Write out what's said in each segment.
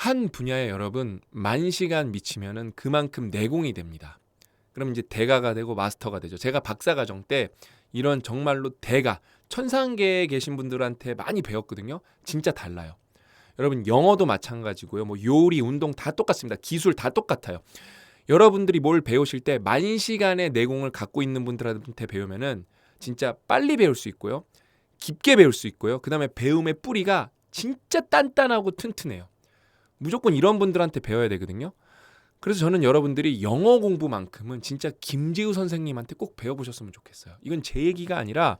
한 분야에 여러분 만 시간 미치면은 그만큼 내공이 됩니다. 그럼 이제 대가가 되고 마스터가 되죠. 제가 박사과정 때 이런 정말로 대가 천상계에 계신 분들한테 많이 배웠거든요. 진짜 달라요. 여러분 영어도 마찬가지고요. 뭐 요리, 운동 다 똑같습니다. 기술 다 똑같아요. 여러분들이 뭘 배우실 때 만 시간의 내공을 갖고 있는 분들한테 배우면은 진짜 빨리 배울 수 있고요. 깊게 배울 수 있고요. 그다음에 배움의 뿌리가 진짜 단단하고 튼튼해요. 무조건 이런 분들한테 배워야 되거든요. 그래서 저는 여러분들이 영어 공부만큼은 진짜 김재우 선생님한테 꼭 배워보셨으면 좋겠어요. 이건 제 얘기가 아니라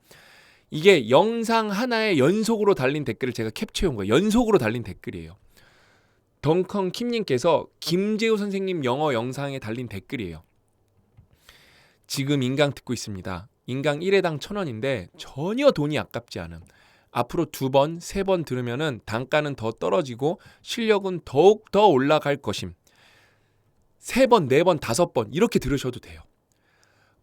이게 영상 하나에 연속으로 달린 댓글을 제가 캡처해온 거예요. 연속으로 달린 댓글이에요. 덩컨 킴님께서 김재우 선생님 영어 영상에 달린 댓글이에요. 지금 인강 듣고 있습니다. 인강 1회당 1,000원인데 전혀 돈이 아깝지 않음. 앞으로 2번, 3번 들으면은 단가는 더 떨어지고 실력은 더욱 더 올라갈 것임. 3번, 4번, 5번 이렇게 들으셔도 돼요.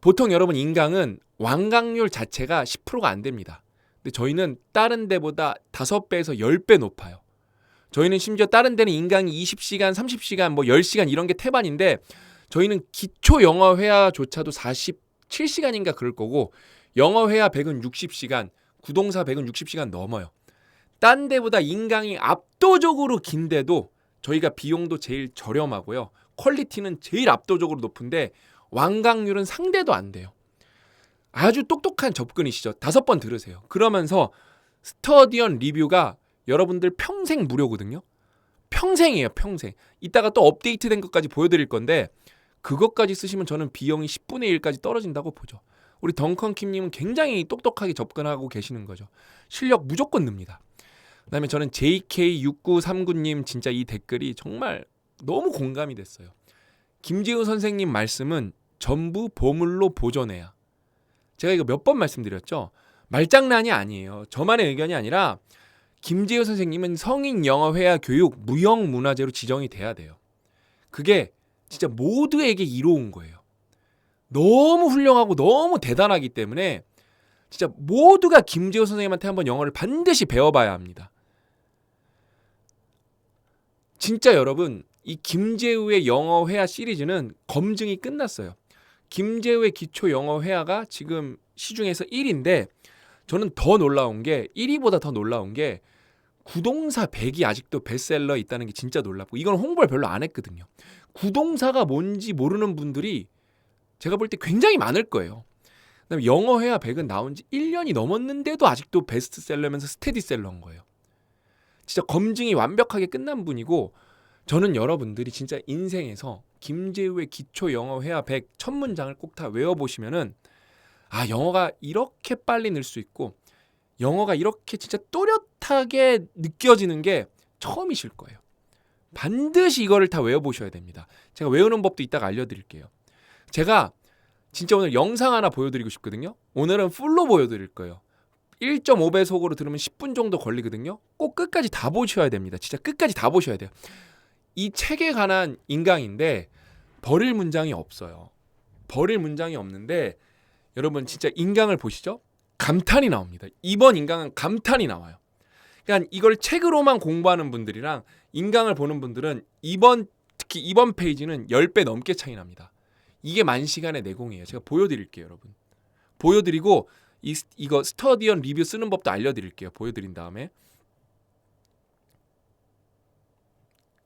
보통 여러분 인강은 완강률 자체가 10%가 안 됩니다. 근데 저희는 다른 데보다 5배에서 10배 높아요. 저희는 심지어 다른 데는 인강이 20시간, 30시간, 뭐 10시간 이런 게 태반인데 저희는 기초 영어 회화조차도 47시간인가 그럴 거고 영어 회화 100은 60시간, 구동사 100은 60시간 넘어요. 딴 데보다 인강이 압도적으로 긴데도 저희가 비용도 제일 저렴하고요. 퀄리티는 제일 압도적으로 높은데 완강률은 상대도 안 돼요. 아주 똑똑한 접근이시죠. 5번 들으세요. 그러면서 스터디언 리뷰가 여러분들 평생 무료거든요. 평생이에요. 평생. 이따가 또 업데이트된 것까지 보여드릴 건데 그것까지 쓰시면 저는 비용이 10분의 1까지 떨어진다고 보죠. 우리 덩컨킴님은 굉장히 똑똑하게 접근하고 계시는 거죠. 실력 무조건 늡니다. 그다음에 저는 JK6939님 진짜 이 댓글이 정말 너무 공감이 됐어요. 김재우 선생님 말씀은 전부 보물로 보존해야. 제가 이거 몇 번 말씀드렸죠. 말장난이 아니에요. 저만의 의견이 아니라 김재우 선생님은 성인 영어 회화 교육 무형문화재로 지정이 돼야 돼요. 그게 진짜 모두에게 이로운 거예요. 너무 훌륭하고 너무 대단하기 때문에 진짜 모두가 김재우 선생님한테 한번 영어를 반드시 배워봐야 합니다. 진짜 여러분 이 김재우의 영어 회화 시리즈는 검증이 끝났어요. 김재우의 기초 영어 회화가 지금 시중에서 1위인데 저는 더 놀라운 게 1위보다 더 놀라운 게 구동사 100이 아직도 베스트셀러에 있다는 게 진짜 놀랍고 이건 홍보를 별로 안 했거든요. 구동사가 뭔지 모르는 분들이 제가 볼 때 굉장히 많을 거예요. 그다음에 영어 회화 100은 나온 지 1년이 넘었는데도 아직도 베스트셀러면서 스테디셀러인 거예요. 진짜 검증이 완벽하게 끝난 분이고 저는 여러분들이 진짜 인생에서 김재우의 기초 영어 회화 100 첫 문장을 꼭 다 외워보시면은 아 영어가 이렇게 빨리 늘 수 있고 영어가 이렇게 진짜 또렷하게 느껴지는 게 처음이실 거예요. 반드시 이거를 다 외워보셔야 됩니다. 제가 외우는 법도 이따가 알려드릴게요. 제가 진짜 오늘 영상 하나 보여드리고 싶거든요. 오늘은 풀로 보여드릴 거예요. 1.5배속으로 들으면 10분 정도 걸리거든요. 꼭 끝까지 다 보셔야 됩니다. 진짜 끝까지 다 보셔야 돼요. 이 책에 관한 인강인데 버릴 문장이 없어요. 버릴 문장이 없는데 여러분 진짜 인강을 보시죠. 감탄이 나옵니다. 이번 인강은 감탄이 나와요. 그러니까 이걸 책으로만 공부하는 분들이랑 인강을 보는 분들은 특히 이번 페이지는 10배 넘게 차이 납니다. 이게 만 시간의 내공이에요. 제가 보여드릴게요, 여러분. 보여드리고 이거 스터디언 리뷰 쓰는 법도 알려드릴게요. 보여드린 다음에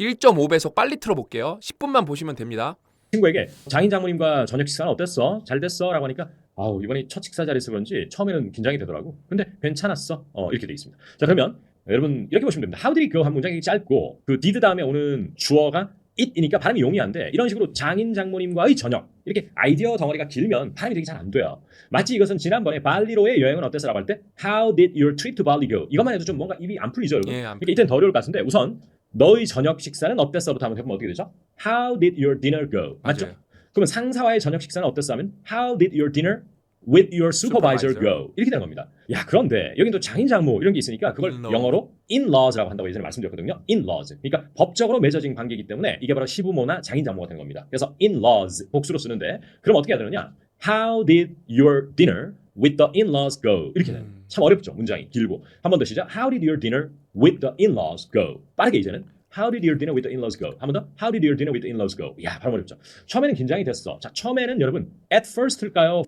1.5배속 빨리 틀어볼게요. 10분만 보시면 됩니다. 친구에게 장인 장모님과 저녁 식사는 어땠어? 잘 됐어? 라고 하니까 아우 이번이 첫 식사 자리에서 그런지 처음에는 긴장이 되더라고. 근데 괜찮았어. 이렇게 돼 있습니다. 자 그러면 여러분 이렇게 보시면 됩니다. How did it go? 한 문장이 짧고 그 did 다음에 오는 주어가 it이니까 발음이 용이한데 이런 식으로 장인 장모님과의 저녁 이렇게 아이디어 덩어리가 길면 발음이 되게 잘 안 돼요. 마치 이것은 지난번에 발리로의 여행은 어땠어? 라고 할 때 How did your trip to Bali go? 이것만 해도 좀 뭔가 입이 안 풀리죠 여러분. 예, 안 그러니까 이때는 더 어려울 것 같은데 우선 너의 저녁 식사는 어땠어?부터 한번 해보면 어떻게 되죠? How did your dinner go? 맞죠? 맞아요. 그러면 상사와의 저녁 식사는 어땠어? 하면 How did your dinner with your supervisor go? 이렇게 되는 겁니다. 야 그런데 여긴 또 장인 장모 이런 게 있으니까 그걸 In-law. 영어로 in-laws라고 한다고 예전에 말씀드렸거든요. in-laws. 그러니까 법적으로 맺어진 관계이기 때문에 이게 바로 시부모나 장인 장모가 되는 겁니다. 그래서 in-laws 복수로 쓰는데 그럼 어떻게 해야 되느냐? How did your dinner with the in-laws go? 이렇게 되는 참 어렵죠. 문장이 길고 한 번 더 시작. How did your dinner with the in-laws go? 빠르게 이제는 How did your dinner with the in-laws go? 한 번 더. How did your dinner with the in-laws go? 야, 바로 어렵죠. 처음에는 긴장이 됐어. 자, 처음에는 여러분 at first일까요?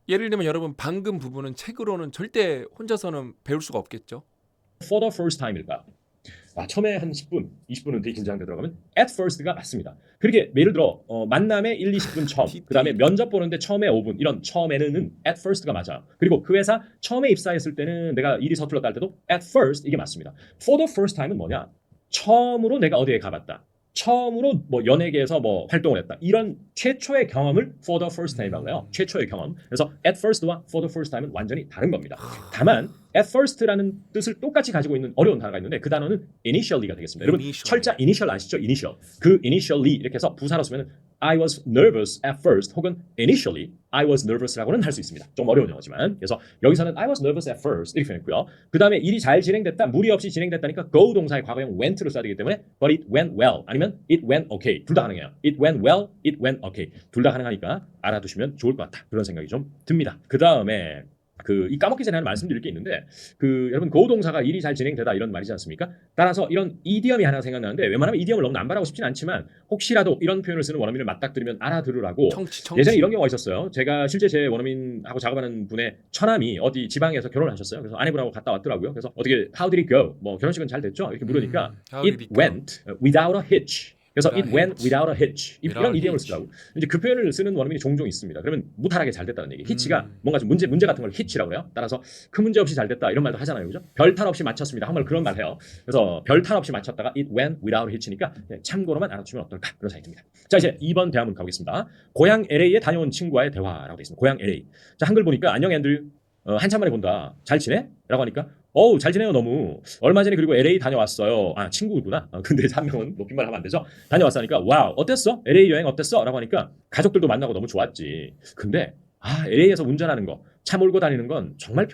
예를 들면 여러분 방금 부분은 책으로는 절대 혼자서는 배울 수가 없겠죠. For the first time일까요? 처음에 한 10분, 20분은 되게 긴장돼 들어가면 at first가 맞습니다. 그렇게 예를 들어 만남에 1, 20분 처음, 그 다음에 면접 보는데 처음에 5분 이런 처음에는 at first가 맞아요. 그리고 그 회사 처음에 입사했을 때는 내가 일이 서툴렀다 할 때도 at first 이게 맞습니다. For the first time은 뭐냐? 처음으로 내가 어디에 가봤다. 처음으로 뭐 연예계에서 뭐 활동을 했다. 이런 최초의 경험을 for the first time이라고 해요. 최초의 경험. 그래서 at first와 for the first time은 완전히 다른 겁니다. 다만 at first라는 뜻을 똑같이 가지고 있는 어려운 단어가 있는데 그 단어는 initially가 되겠습니다. 여러분 Initially. 철자 initial 아시죠? initial. 그 initially 이렇게 해서 부사로 쓰면 I was nervous at first 혹은 initially I was nervous라고는 할 수 있습니다. 좀 어려운 영어지만. 그래서 여기서는 I was nervous at first 이렇게 표현했고요. 그 다음에 일이 잘 진행됐다, 무리 없이 진행됐다니까 go 동사의 과거형 went를 써야 되기 때문에 but it went well 아니면 it went okay 둘 다 가능해요. it went well, it went okay 둘 다 가능하니까 알아두시면 좋을 것 같다. 그런 생각이 좀 듭니다. 그 다음에 이 까먹기 전에 하나 말씀드릴 게 있는데 여러분 고동사가 일이 잘 진행되다 이런 말이지 않습니까? 따라서 이런 이디엄이 하나 생각나는데 웬만하면 이디엄을 너무 남발하고 싶진 않지만 혹시라도 이런 표현을 쓰는 원어민을 맞닥뜨리면 알아들으라고 청취. 예전에 이런 경우가 있었어요. 제가 실제 제 원어민하고 작업하는 분의 처남이 어디 지방에서 결혼을 하셨어요. 그래서 아내분하고 갔다 왔더라고요. 그래서 어떻게 how did it go? 뭐 결혼식은 잘 됐죠? 이렇게 물으니까 How did it it go? went without a hitch. 그래서 Without it went hitch. without a hitch. 이런 Without 이디엄을 hitch. 쓰더라고. 이제 그 표현을 쓰는 원어민이 종종 있습니다. 그러면 무탈하게 잘 됐다는 얘기. hitch가 뭔가 좀 문제 같은 걸 hitch라고 해요. 따라서 큰 문제 없이 잘 됐다 이런 말도 하잖아요, 그죠? 별탈 없이 맞췄습니다. 한번 그런 말 해요. 그래서 별탈 없이 맞췄다가 it went without a hitch니까 참고로만 알아두면 어떨까 그런 생각이 듭니다. 자, 이제 2번 대화문 가보겠습니다. 고향 LA에 다녀온 친구와의 대화라고 되어 있습니다. 고향 LA. 자, 한글 보니까 안녕 앤드류. 한참 만에 본다. 잘 지내? 라고 하니까 잘 지내요 너무. 얼마 전에 그리고 LA 다녀왔어요. 친구구나. 근데 한 명은 높임말 하면 안 되죠. 다녀왔어 하니까 와우 어땠어? LA 여행 어땠어? 라고 하니까 가족들도 만나고 너무 좋았지. 근데 LA에서 운전하는 거 차 몰고 다니는 건 정말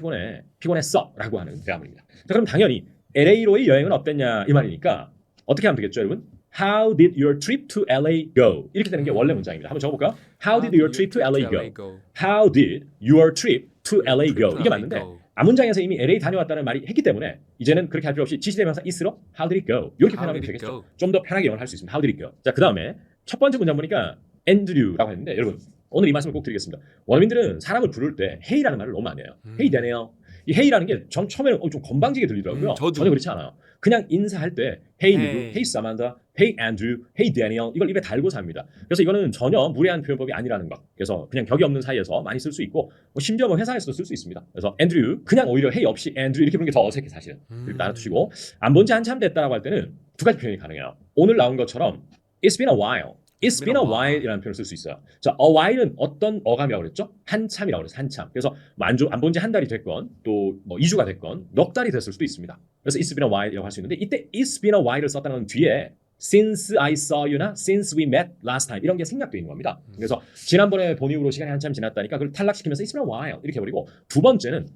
피곤했어 라고 하는 대화문입니다. 자, 그럼 당연히 LA로의 여행은 어땠냐 이 말이니까 어떻게 하면 되겠죠 여러분? How did your trip to LA go? 이렇게 되는 게 원래 문장입니다. 한번 적어볼까요? How did your trip to LA go? How did your trip to LA go? 이게 맞는데 앞문장에서 이미 LA 다녀왔다는 말이 했기 때문에 이제는 그렇게 할 필요 없이 지시대명사 is로 How did it go? 이렇게 표현하면 되겠죠. 좀 더 편하게 영어를 할 수 있습니다. How did it go? 자, 그 다음에 첫 번째 문장 보니까 Andrew라고 했는데 여러분 오늘 이 말씀을 꼭 드리겠습니다. 원어민들은 사람을 부를 때 Hey라는 말을 너무 많이 해요. Hey Daniel. 이 Hey라는 게 전 처음에는 좀 건방지게 들리더라고요. 전혀 그렇지 않아요. 그냥 인사할 때 Hey 누구, Hey Samantha, Hey Andrew, Hey Daniel 이걸 입에 달고 삽니다. 그래서 이거는 전혀 무례한 표현법이 아니라는 것. 그래서 그냥 격이 없는 사이에서 많이 쓸 수 있고 심지어 회사에서도 쓸 수 있습니다. 그래서 Andrew 그냥 오히려 Hey 없이 Andrew 이렇게 부르는 게 더 어색해 사실은. 이렇게 알아두시고 안 본 지 한참 됐다라고 할 때는 두 가지 표현이 가능해요. 오늘 나온 것처럼 It's been a while. It's been a while이라는 표현을 쓸 수 있어요. 자, a while은 어떤 어감이라고 그랬죠? 한참이라고 그랬어요. 한참. 그래서 안 본 지 한 달이 됐건 또 뭐 2주가 됐건 넉 달이 됐을 수도 있습니다. 그래서 it's been a while이라고 할 수 있는데 이때 it's been a while을 썼다는 건 뒤에 since I saw you나 since we met last time 이런 게 생략되어 있는 겁니다. 그래서 지난번에 본 이후로 시간이 한참 지났다니까 그걸 탈락시키면서 it's been a while 이렇게 해버리고 두 번째는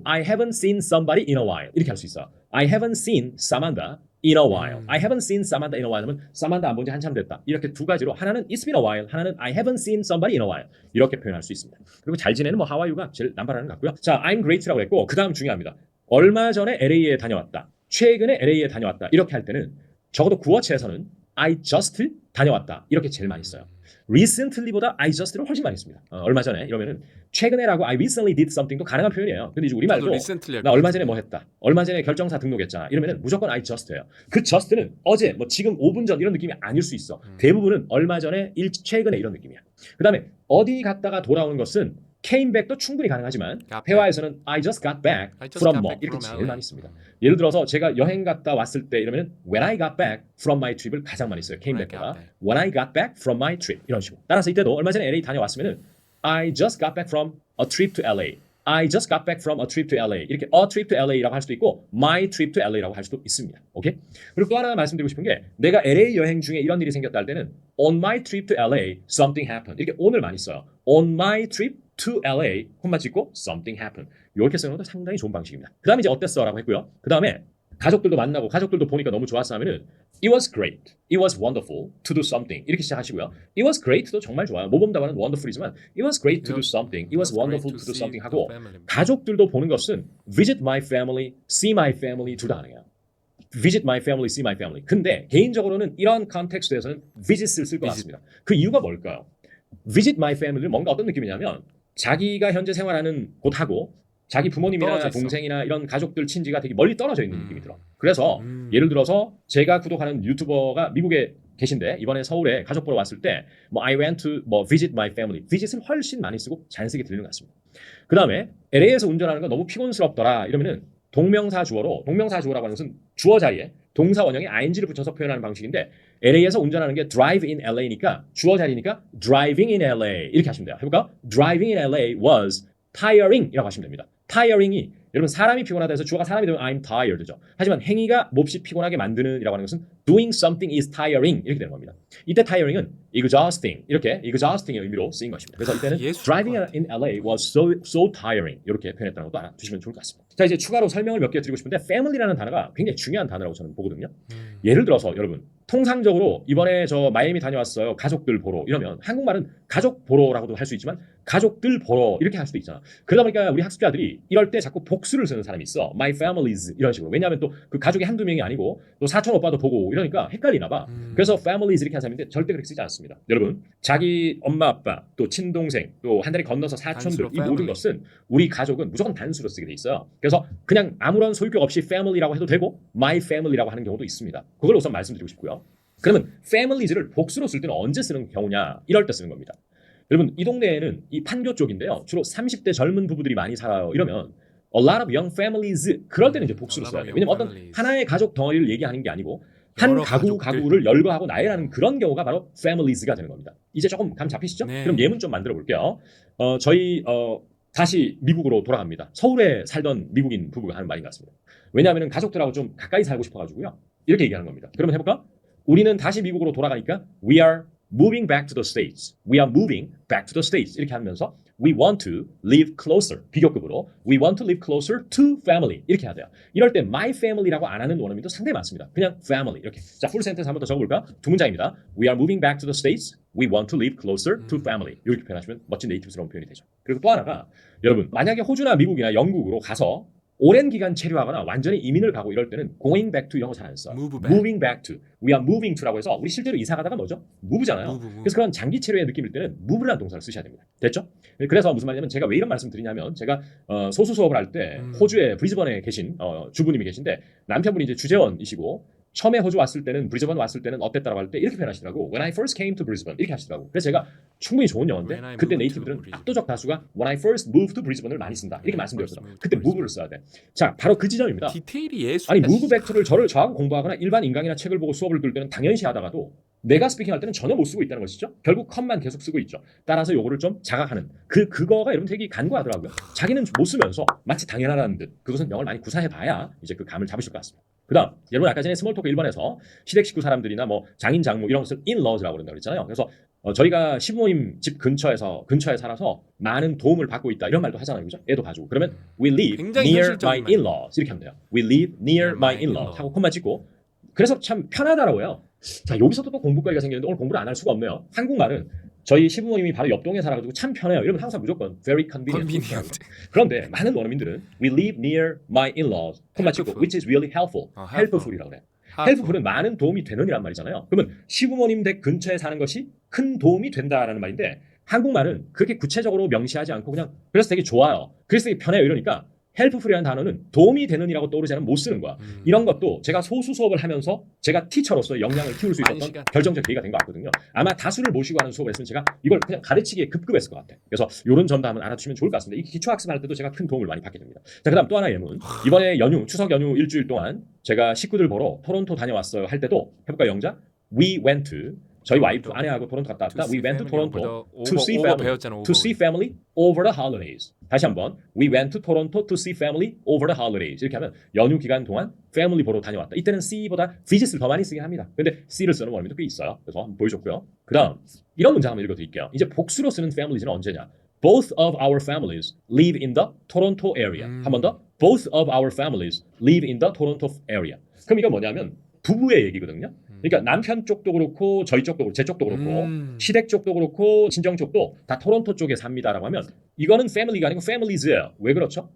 I haven't seen somebody in a while 이렇게 할 수 있어요. I haven't seen Samantha in a while. I haven't seen Samantha in a while 하면 Samantha 안 본 지 한참 됐다. 이렇게 두 가지로 하나는 it's been a while, 하나는 I haven't seen somebody in a while. 이렇게 표현할 수 있습니다. 그리고 잘 지내는 how are you가 제일 남발하는 것 같고요. 자, I'm great라고 했고 그 다음 중요합니다. 얼마 전에 LA에 다녀왔다. 최근에 LA에 다녀왔다. 이렇게 할 때는 적어도 구어체에서는 I just 다녀왔다. 이렇게 제일 많이 써요. recently보다 I just를 훨씬 많이 씁니다. 얼마 전에 이러면은 최근에라고 I recently did something도 가능한 표현이에요. 근데 이제 우리말도 나 얼마 전에 뭐 했다. 얼마 전에 결정사 등록했잖아. 이러면은 무조건 I just예요. 그 just는 어제 뭐 지금 5분 전 이런 느낌이 아닐 수 있어. 대부분은 얼마 전에 최근에 이런 느낌이야. 그다음에 어디 갔다가 돌아오는 것은 came back도 충분히 가능하지만 회화에서는 I just got back from 뭐 이렇게 제일 많이 씁니다. 예를 들어서 제가 여행 갔다 왔을 때 이러면 when I got back from my trip을 가장 많이 써요. came back보다 when I got back from my trip 이런 식으로. 따라서 이때도 얼마 전에 LA 다녀왔으면은 I just got back from a trip to LA. I just got back from a trip to LA. 이렇게 a trip to LA라고 할 수도 있고 my trip to LA라고 할 수도 있습니다. 오케이? 그리고 또 하나 말씀드리고 싶은 게 내가 LA 여행 중에 이런 일이 생겼다 할 때는 on my trip to LA something happened. 이렇게 on을 많이 써요. on my trip to LA 콤마 찍고 something happened. 이렇게 쓰는 것도 상당히 좋은 방식입니다. 그 다음에 이제 어땠어? 라고 했고요. 그 다음에 가족들도 만나고 가족들도 보니까 너무 좋았어 하면은 It was great. It was wonderful to do something. 이렇게 시작하시고요. It was great도 정말 좋아요. 모범답안은 wonderful이지만 It was great to do something. It was wonderful to do something 하고 가족들도 보는 것은 visit my family, see my family 둘 다 가능해요. visit my family, see my family. 근데 개인적으로는 이런 컨텍스트에서는 visit을 쓸 것 visit. 같습니다. 그 이유가 뭘까요? visit my family는 뭔가 어떤 느낌이냐면 자기가 현재 생활하는 곳하고 자기 부모님이나 떨어져 있어. 동생이나 이런 가족들 친지가 되게 멀리 떨어져 있는 느낌이 들어. 그래서 예를 들어서 제가 구독하는 유튜버가 미국에 계신데 이번에 서울에 가족 보러 왔을 때 뭐 I went to 뭐 visit my family. visit을 훨씬 많이 쓰고 자연스럽게 들리는 것 같습니다. 그 다음에 LA에서 운전하는 거 너무 피곤스럽더라 이러면은 동명사 주어로 동명사 주어라고 하는 것은 주어 자리에 동사 원형에 ing를 붙여서 표현하는 방식인데 LA에서 운전하는 게 drive in LA니까 주어 자리니까 driving in LA 이렇게 하시면 돼요. 해볼까? Driving in LA was tiring이라고 하시면 됩니다. tiring이 여러분 사람이 피곤하다 해서 주어가 사람이 되면 I'm tired죠. 하지만 행위가 몹시 피곤하게 만드는 이라고 하는 것은 doing something is tiring 이렇게 되는 겁니다. 이때 tiring은 exhausting 이렇게 exhausting의 의미로 쓰인 것입니다. 그래서 이때는 driving in LA was so tiring 이렇게 표현했다는 것도 알아두시면 좋을 것 같습니다. 자 이제 추가로 설명을 몇 개 드리고 싶은데 family라는 단어가 굉장히 중요한 단어라고 저는 보거든요. 예를 들어서 여러분 통상적으로 이번에 저 마이애미 다녀왔어요. 가족들 보러 이러면 한국말은 가족 보러라고도 할 수 있지만 가족들 보러 이렇게 할 수도 있잖아. 그러다 보니까 우리 학습자들이 이럴 때 자꾸 복수를 쓰는 사람이 있어. My families 이런 식으로. 왜냐하면 또 그 가족이 한두 명이 아니고 또 사촌 오빠도 보고 이러니까 헷갈리나 봐. 그래서 families 이렇게 한 사람인데 절대 그렇게 쓰지 않습니다. 여러분 자기 엄마 아빠 또 친동생 또 한 다리 건너서 사촌들 이 모든 family. 것은 우리 가족은 무조건 단수로 쓰게 돼 있어요. 그래서 그냥 아무런 소유격 없이 family라고 해도 되고 my family라고 하는 경우도 있습니다. 그걸 우선 말씀드리고 싶고요. 그러면 families를 복수로 쓸 때는 언제 쓰는 경우냐? 이럴 때 쓰는 겁니다. 여러분 이 동네에는 이 판교 쪽인데요. 주로 30대 젊은 부부들이 많이 살아요. 이러면 a lot of young families 그럴 때는 이제 복수로 써야 돼요. 왜냐면 어떤 하나의 가족 덩어리를 얘기하는 게 아니고 한 여러 가구 가족들. 가구를 열거하고 나열하는 그런 경우가 바로 families가 되는 겁니다. 이제 조금 감 잡히시죠? 네. 그럼 예문 좀 만들어 볼게요. 저희 다시 미국으로 돌아갑니다. 서울에 살던 미국인 부부가 하는 말인 것 같습니다. 왜냐하면 가족들하고 좀 가까이 살고 싶어가지고요. 이렇게 얘기하는 겁니다. 그러면 해볼까? 우리는 다시 미국으로 돌아가니까 we are moving back to the States. We are moving back to the States. 이렇게 하면서 we want to live closer. 비교급으로 we want to live closer to family. 이렇게 해야 돼요. 이럴 때 my family라고 안 하는 원어민도 상당히 많습니다. 그냥 family 이렇게. 자, 풀 센텐스 한번 더 적어볼까? 두 문장입니다. We are moving back to the States. We want to live closer to family. 이렇게 표현하시면 멋진 네이티브스러운 표현이 되죠. 그리고 또 하나가 여러분 만약에 호주나 미국이나 영국으로 가서 오랜 기간 체류하거나 완전히 이민을 가고 이럴 때는 going back to 이런 거 잘 안 써요. move back. moving back to. We are moving to라고 해서 우리 실제로 이사 가다가 뭐죠? move잖아요. move. 그래서 그런 장기 체류의 느낌일 때는 move라는 동사를 쓰셔야 됩니다. 됐죠? 그래서 무슨 말이냐면 제가 왜 이런 말씀 드리냐면 제가 소수 수업을 할 때 호주의 브리즈번에 계신 주부님이 계신데 남편분이 이제 주재원이시고 처음에 호주 왔을 때는 브리즈번 왔을 때는 어땠다라고 할 때 이렇게 표현하시더라고. When I first came to Brisbane 이렇게 하시더라고. 그래서 제가 충분히 좋은 영어인데 When I 그때 moved 네이티브들은 to Brisbane. 압도적 다수가 When I first moved to Brisbane을 많이 쓴다. 이렇게 When I 말씀드렸어요. first moved to 그때 Brisbane. move를 써야 돼. 자, 바로 그 지점입니다. 디테일이 예술. 아니 move back to를 저하고 공부하거나 일반 인강이나 책을 보고 수업을 들을 때는 당연시 하다가도 내가 스피킹할 때는 전혀 못 쓰고 있다는 것이죠. 결국 컷만 계속 쓰고 있죠. 따라서 요거를 좀 자각하는 그거가 여러분 되게 간과하더라고요. 자기는 못 쓰면서 마치 당연하다는 듯 그것은 영어를 많이 구사해봐야 이제 그 감을 잡으실 것 같습니다. 그다음 여러분 아까 전에 스몰토크 1번에서 시댁 식구 사람들이나 뭐 장인 장모 이런 것을 in-laws라고 그런다고 그랬잖아요. 그래서 저희가 시부모님 집 근처에 살아서 많은 도움을 받고 있다 이런 말도 하잖아요, 그죠? 애도 봐주고 그러면 we live 굉장히 near 현실적인 my 말. in-laws 이렇게 하면 돼요. We live near my in-laws 하고 콤마 찍고 그래서 참 편하더라고요. 자 여기서도 또 공부거리가 생기는데 오늘 공부를 안 할 수가 없네요. 한국말은 저희 시부모님이 바로 옆 동에 살아가지고 참 편해요. 이러면 항상 무조건 very convenient. 그런데 많은 원어민들은 we live near my in-laws 콤마 찍고 Helpful. which is really helpful. helpful이라고 그래요. helpful은 많은 도움이 되는이란 말이잖아요. 그러면 시부모님 댁 근처에 사는 것이 큰 도움이 된다라는 말인데 한국말은 그렇게 구체적으로 명시하지 않고 그냥 그래서 되게 좋아요. 그래서 되게 편해요. 이러니까 helpful이라는 단어는 도움이 되는이라고 떠오르지 않으면 못 쓰는 거야. 이런 것도 제가 소수 수업을 하면서 제가 티처로서 역량을 키울 수 있었던 시간. 결정적 계기가 된 것 같거든요. 아마 다수를 모시고 하는 수업을 했으면 제가 이걸 그냥 가르치기에 급급했을 것 같아요. 그래서 이런 점도 한번 알아두시면 좋을 것 같습니다. 이 기초학습할 때도 제가 큰 도움을 많이 받게 됩니다. 자, 그다음 또 하나의 예문. 이번에 추석 연휴 일주일 동안 제가 식구들 보러 토론토 다녀왔어요 할 때도 해볼까요, 영작? We went to 저희 와이프 아내하고 토론토 갔다 왔다. We went to Toronto to see family. 배웠잖아. To see family over the holidays. 다시 한번. We went to Toronto to see family over the holidays. 이렇게 하면 연휴 기간 동안 family 보러 다녀왔다. 이때는 see보다 visit을 더 많이 쓰긴 합니다. 근데 see를 쓰는 원어민도 꽤 있어요. 그래서 한번 보여줬고요. 그 다음 이런 문장 한번 읽어드릴게요. 이제 복수로 쓰는 families는 언제냐? Both of our families live in the Toronto area. 한 번 더. Both of our families live in the Toronto area. 그럼 이건 뭐냐면 부부의 얘기거든요. 그러니까 남편 쪽도 그렇고 저희 쪽도 그렇고 제 쪽도 그렇고 시댁 쪽도 그렇고 친정 쪽도 다 토론토 쪽에 삽니다라고 하면 이거는 family가 아니고 families예요. 왜 그렇죠?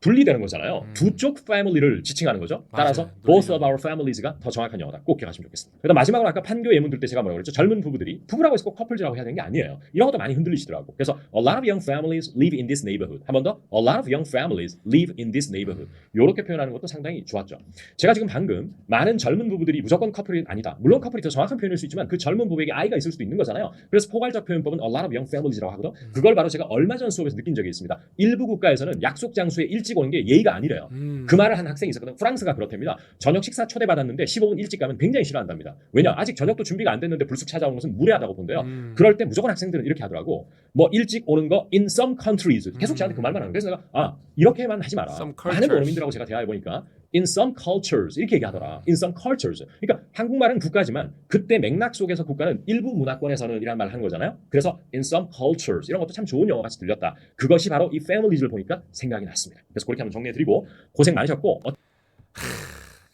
분리되는 거잖아요. 두 쪽 패밀리를 지칭하는 거죠. 따라서 맞아요. both 논리적이에요. of our families가 더 정확한 영어다. 꼭 기억하시면 좋겠습니다. 그다음 마지막으로 아까 판교 예문 들 때 제가 뭐라고 그랬죠? 젊은 부부들이 부부라고 해서 꼭 커플즈라고 해야 되는 게 아니에요. 이런 것도 많이 흔들리시더라고. 그래서 a lot of young families live in this neighborhood. 한 번 더 a lot of young families live in this neighborhood. 이렇게 표현하는 것도 상당히 좋았죠. 제가 지금 방금 많은 젊은 부부들이 무조건 커플이 아니다. 물론 커플이 더 정확한 표현일 수 있지만 그 젊은 부부에게 아이가 있을 수도 있는 거잖아요. 그래서 포괄적 표현법은 a lot of young families라고 하거든. 그걸 바로 제가 얼마 전 수업에서 느낀 적이 있습니다. 일부 국가에서는 약속 장소에 일찍 오는 게 예의가 아니래요. 그 말을 한 학생이 있었거든. 프랑스가 그렇답니다. 저녁 식사 초대받았는데 15분 일찍 가면 굉장히 싫어한답니다. 왜냐? 아직 저녁도 준비가 안 됐는데 불쑥 찾아오는 것은 무례하다고 본대요. 그럴 때 무조건 학생들은 이렇게 하더라고. 뭐 일찍 오는 거 in some countries. 계속 저한테 그 말만 하는 거예요. 그래서 내가 이렇게만 하지 마라. Some 많은 cultures. 원어민들하고 제가 대화해 보니까 in some cultures 이렇게 얘기하더라. in some cultures. 그러니까 한국말은 국가지만 그때 맥락 속에서 국가는 일부 문화권에서는 이란 말을 한 거잖아요. 그래서 in some cultures 이런 것도 참 좋은 영어 같이 들렸다. 그것이 바로 이 families를 보니까 생각이 났습니다. 그래서 그렇게 한번 정리해드리고 고생 많으셨고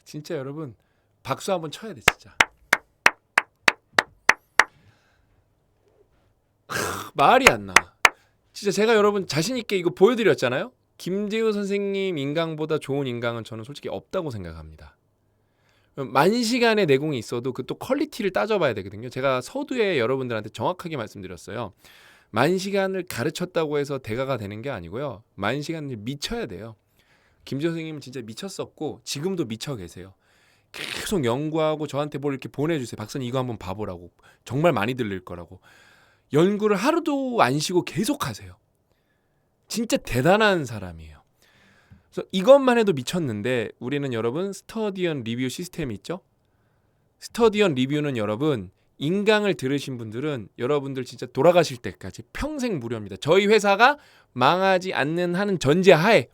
진짜 여러분 박수 한번 쳐야 돼 진짜. 말이 안 나. 진짜 제가 여러분 자신 있게 이거 보여드렸잖아요. 김재우 선생님 인강보다 좋은 인강은 저는 솔직히 없다고 생각합니다. 만 시간의 내공이 있어도 그 또 퀄리티를 따져봐야 되거든요. 제가 서두에 여러분들한테 정확하게 말씀드렸어요. 만 시간을 가르쳤다고 해서 대가가 되는 게 아니고요. 만 시간을 미쳐야 돼요. 김재우 선생님은 진짜 미쳤었고 지금도 미쳐 계세요. 계속 연구하고 저한테 뭘 이렇게 보내주세요. 박사님 이거 한번 봐보라고. 정말 많이 들릴 거라고. 연구를 하루도 안 쉬고 계속 하세요. 진짜 대단한 사람이에요. 그래서 이것만 해도 미쳤는데 우리는 여러분 스터디언 리뷰 시스템이 있죠. 스터디언 리뷰는 여러분 인강을 들으신 분들은 여러분들 진짜 돌아가실 때까지 평생 무료입니다. 저희 회사가 망하지 않는 하는 전제하에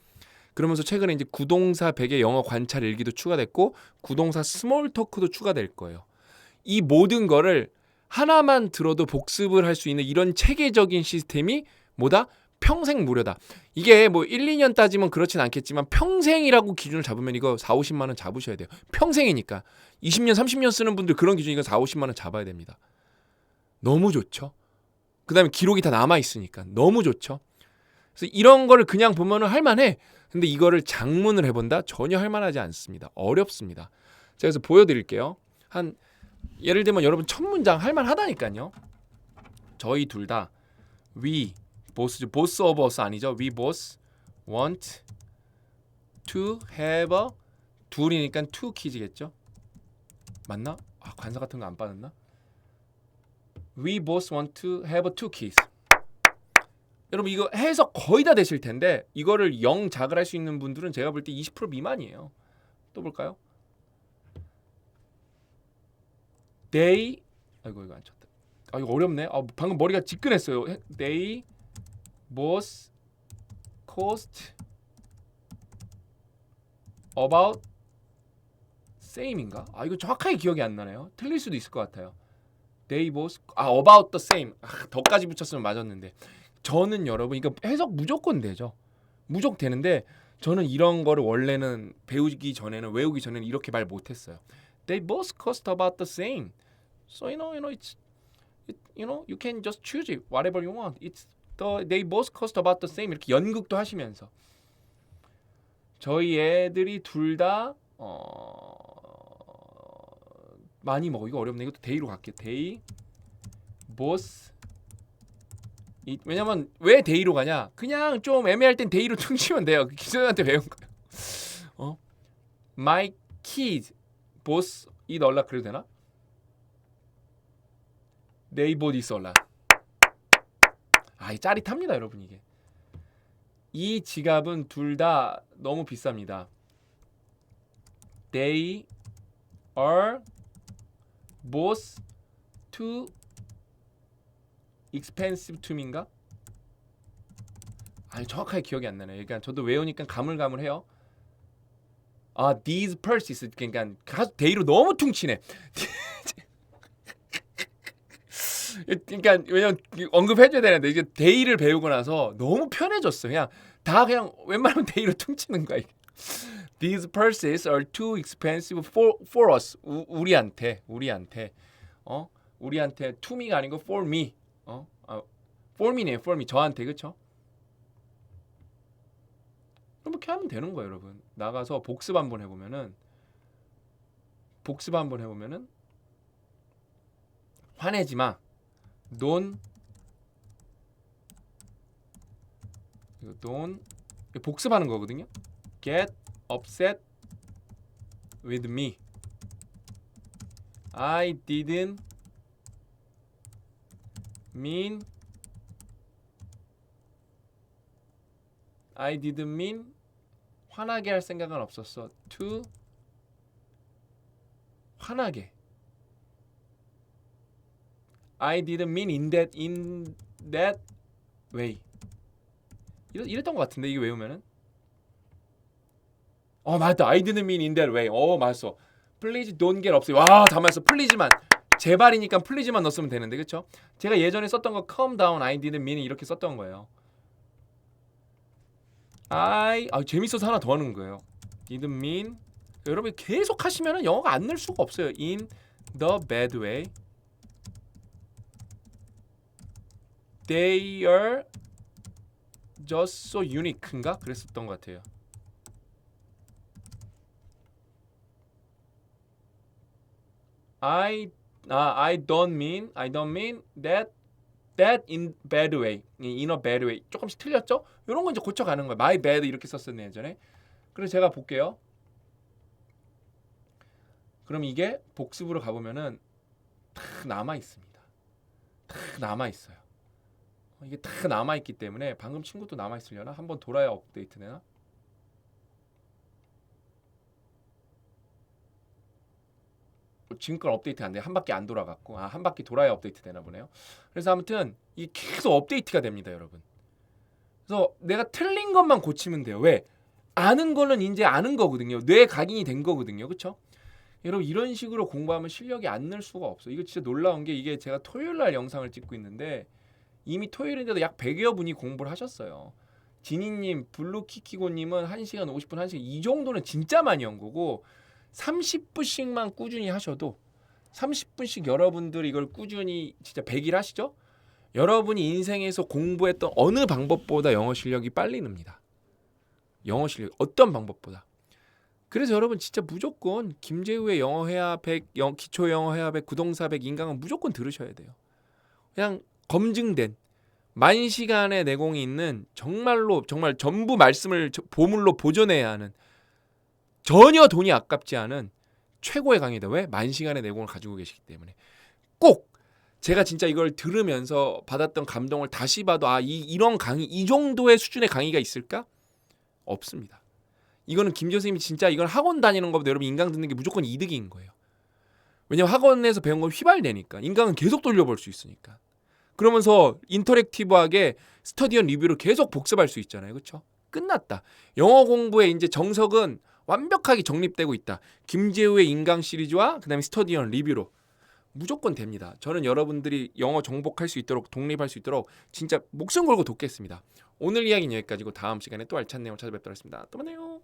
그러면서 최근에 이제 구동사 100의 영어 관찰 일기도 추가됐고 구동사 스몰 토크도 추가될 거예요. 이 모든 거를 하나만 들어도 복습을 할 수 있는 이런 체계적인 시스템이 뭐다? 평생 무료다. 이게 뭐 1, 2년 따지면 그렇진 않겠지만 평생이라고 기준을 잡으면 이거 4, 50만 원 잡으셔야 돼요. 평생이니까. 20년, 30년 쓰는 분들 그런 기준이니까 4, 50만 원 잡아야 됩니다. 너무 좋죠. 그 다음에 기록이 다 남아있으니까 너무 좋죠. 그래서 이런 거를 그냥 보면은 할만해. 근데 이거를 장문을 해본다? 전혀 할만하지 않습니다. 어렵습니다. 제가 그래서 보여드릴게요. 한 예를 들면 여러분 첫 문장 할만하다니까요. 저희 둘 다 we both of us 아니죠. We both want to have a 둘이니까 two kids겠죠. 맞나? 관사 같은 거 안 빠졌나? We both want to have two kids. 여러분 이거 해석 거의 다 되실 텐데 이거를 0 작을 할 수 있는 분들은 제가 볼 때 20% 미만이에요. 또 볼까요? They 이거 안 쳤다. 이거 어렵네. 방금 머리가 지끈했어요. They both cost about same인가? 이거 정확하게 기억이 안 나네요. 틀릴 수도 있을 것 같아요. They both about the same. 더까지 붙였으면 맞았는데. 저는 여러분 이거 해석 무조건 되죠. 무조건 되는데 저는 이런 거를 원래는 배우기 전에는 외우기 전에는 이렇게 말 못했어요. They both cost about the same. So it's you can just choose it whatever you want. They both cost about the same. 이렇게 연극도 하시면서 저희 애들이 둘 다 많이 먹어. 이거 어렵네. 이것도 데이로 갈게요. They both 왜냐면 왜 데이로 가냐? 그냥 좀 애매할 땐 데이로 퉁치면 돼요. 기자한테 배운 거예요. My kids both eat a lot 그래도 되나? They both eat a lot. 짜릿합니다, 여러분 이게. 이 지갑은 둘 다 너무 비쌉니다. They are both too expensive to me인가? 정확하게 기억이 안 나네요. 그러니까 저도 외우니까 가물가물해요. These purses 그러니까 데이로 너무 퉁치네. 그러니까 왜냐면 언급해줘야 되는데 이제 데이를 배우고 나서 너무 편해졌어. 그냥 웬만하면 데이로 퉁치는 거야. These purses are too expensive for us. 우리한테 우리한테 to me가 아니고 for me. for me네요. for me 저한테 그렇죠? 이렇게 하면 되는 거예요, 여러분. 나가서 복습 한번 해보면은 화내지 마. Don't 복습하는 거거든요. Get upset with me. I didn't mean 화나게 할 생각은 없었어. To 화나게. I didn't mean in that way. 이랬던 것 같은데 이게 외우면은. 맞다. I didn't mean in that way. 맞았어. Please don't get upset. 와, 다 맞았어. 플리즈만. 제발이니까 플리즈만 넣었으면 되는데, 그렇죠? 제가 예전에 썼던 거 calm down, I didn't mean 이렇게 썼던 거예요. 재밌어서 하나 더 하는 거예요. didn't mean. 여러분 계속 하시면은 영어가 안 늘 수가 없어요. In the bad way. They are just so unique인가? 그랬었던 것 같아요. I don't mean that in bad way. In a bad way. 조금씩 틀렸죠? 이런 거 이제 고쳐가는 거예요. My bad 이렇게 썼었네 예전에. 그래서 제가 볼게요. 그럼 이게 복습으로 가보면은 탁 남아 있습니다. 탁 남아 있어요. 이게 다 남아있기 때문에 방금 친구도 남아있으려나? 한번 돌아야 업데이트 되나? 지금 건 업데이트 안 돼. 한 바퀴 안 돌아갔고 한 바퀴 돌아야 업데이트 되나 보네요. 그래서 아무튼 이게 계속 업데이트가 됩니다, 여러분. 그래서 내가 틀린 것만 고치면 돼요. 왜? 아는 거는 이제 아는 거거든요. 뇌 각인이 된 거거든요. 그렇죠? 여러분 이런 식으로 공부하면 실력이 안 늘 수가 없어. 이거 진짜 놀라운 게 이게 제가 토요일 날 영상을 찍고 있는데 이미 토요일인데도 약 100여 분이 공부를 하셨어요. 지니님, 블루키키고님은 1시간 50분, 1시간 이 정도는 진짜 많이 한 거고 30분씩만 꾸준히 하셔도 30분씩 여러분들 이걸 꾸준히 진짜 100일 하시죠? 여러분이 인생에서 공부했던 어느 방법보다 영어 실력이 빨리 늡니다. 영어 실력 어떤 방법보다. 그래서 여러분 진짜 무조건 김재우의 영어 회화 100, 기초 영어 회화 100, 구동사 100 인강은 무조건 들으셔야 돼요. 그냥 검증된 만시간의 내공이 있는 정말로 정말 전부 말씀을 보물로 보존해야 하는 전혀 돈이 아깝지 않은 최고의 강의다. 왜? 만시간의 내공을 가지고 계시기 때문에. 꼭 제가 진짜 이걸 들으면서 받았던 감동을 다시 봐도 이런 강의, 이 정도의 수준의 강의가 있을까? 없습니다. 이거는 김지호 선생님이 진짜 이건 학원 다니는 것보다 여러분 인강 듣는 게 무조건 이득인 거예요. 왜냐면 학원에서 배운 건 휘발되니까. 인강은 계속 돌려볼 수 있으니까. 그러면서 인터랙티브하게 스터디언 리뷰로 계속 복습할 수 있잖아요. 그렇죠? 끝났다. 영어 공부의 이제 정석은 완벽하게 정립되고 있다. 김재우의 인강 시리즈와 그다음에 스터디언 리뷰로 무조건 됩니다. 저는 여러분들이 영어 정복할 수 있도록 독립할 수 있도록 진짜 목숨 걸고 돕겠습니다. 오늘 이야기는 여기까지고 다음 시간에 또 알찬 내용 찾아뵙도록 하겠습니다. 또 만나요.